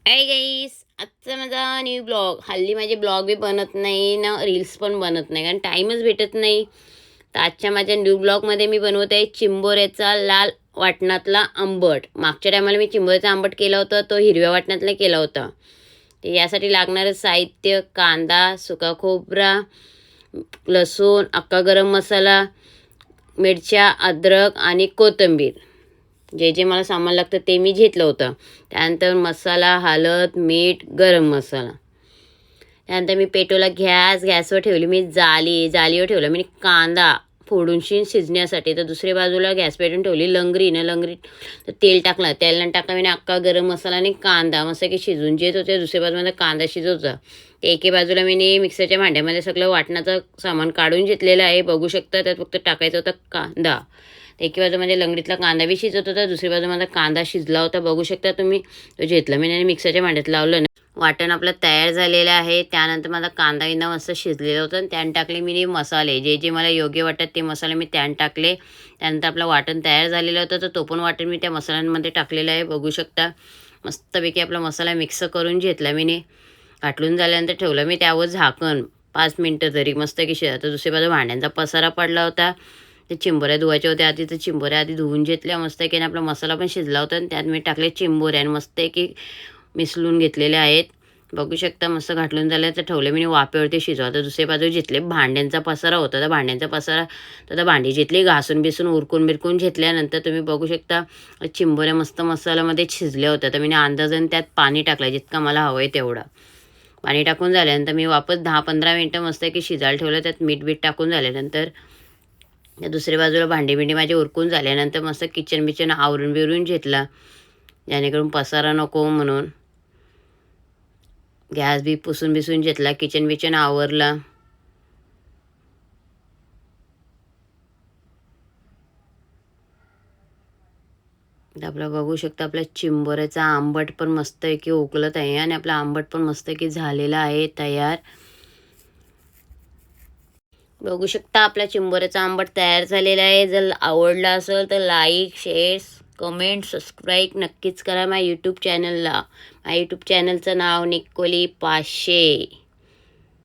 Hi guys, आजचा माझा new blog. हल्ली माझे ब्लॉग बी बनत नाही ना, रील्स पण बनत नाही कारण टाईमच भेटत नाही. तर आजच्या माझ्या न्यू ब्लॉगमध्ये मी बनवत आहे चिंबोऱ्याचा लाल वाटणातला आंबट. मागच्या टायमाला मी चिंबोऱ्याचा आंबट केला होता, तो हिरव्या वाटणातला केला होता. तर यासाठी लागणारं साहित्य: कांदा, सुका खोबरा, लसूण, अख्खा गरम मसाला, मिरच्या, अद्रक आणि कोथिंबीर. जे जे मला सामान लागतं ते मी घेतलं होतं. त्यानंतर मसाला, हळद, मीठ, गरम मसाला. त्यानंतर मी पेटवला गॅसवर ठेवली मी जालीवर ठेवलं मी कांदा फोडून शिजण्यासाठी. तर दुसऱ्या बाजूला गॅस पेटून ठेवली लंगरी तर तेल टाकलं. तेल टाकलं मी अख्खा गरम मसाला आणि कांदा मस्त की शिजून घेत होते. दुसऱ्या बाजूला कांदा शिजवचा. ते एके बाजूला मी मिक्सरच्या भांड्यामध्ये सगळं वाटणाचं सामान काढून घेतलेलं आहे. बघू शकता. त्यात फक्त टाकायचं होतं कांदा. एके बाजू म्हणजे लंगडीतला कांदा बी शिजत होता, दुसरी बाजू माझा कांदा शिजला होता. बघू शकता तुम्ही. तो घेतला मी मिक्सरच्या भांड्यात लावलं. वाटण आपलं तयार झालेलं आहे. त्यानंतर माझा कांदा बिंदा मस्त शिजलेला होता आणि त्यानं टाकले मी मसाले. जे जे मला योग्य वाटतात ते मसाले मी त्यानं टाकले. त्यानंतर आपलं वाटण तयार झालेलं होतं, तर तो पण वाटण मी त्या मसाल्यांमध्ये टाकलेलं आहे. बघू शकता. मस्तपैकी आपला मसाला मिक्स करून घेतला मी. घाटलून झाल्यानंतर ठेवलं मी त्यावर झाकण 5 मिनटं तरी मस्त की तर दुसरी बाजू भांड्यांचा पसारा पडला होता. ते चिंबोऱ्या धुवायच्या होत्या आधी. तर चिंबोऱ्या आधी धुवून घेतल्या मस्त की. आणि आपला मसाला पण शिजला होता आणि त्यात मी टाकले चिंबोऱ्या आणि मस्त की मिसळून घेतलेले आहेत. बघू शकता. मस्त घाटलून झालं तर ठेवले मी वाफेवरती शिजवा. तर दुसरी बाजू घेतले भांड्यांचा पसारा होता. तर भांड्यांचा पसारा तर भांडी घेतली घासून बिसून उरकून बिरकून घेतल्यानंतर तुम्ही बघू शकता चिंबोऱ्या मस्त मसाल्यामध्ये शिजल्या होत्या. तर मी अंदाजाने त्यात पाणी टाकलं जितका मला हवं आहे तेवढा. पाणी टाकून झाल्यानंतर मी वापस 10-15 मिनटं मस्त की शिजायला ठेवलं. त्यात मीठ टाकून झाल्यानंतर दुसऱ्या बाजूला भांडी माझे उरकून झाल्यानंतर मस्त किचन आवरून बिरून घेतला, जेणेकरून पसारा नको म्हणून. गॅस बी पुसून बिसून घेतला, किचन आवरला. आपलं बघू शकता आपल्या चिंबोऱ्याचा आंबट पण मस्त आहे की उकलत आहे आणि आपला आंबट पण मस्त की झालेला आहे तयार. बघू शकता आपल्या चिंबोऱ्याचा आंबट तयार झालेला आहे. जर आवडला असेल तर लाईक, शेअर, कमेंट, सबस्क्राईब नक्कीच करा माझ्या यूट्यूब चॅनलला. माझ्या यूट्यूब चॅनलचं नाव निकोली 500.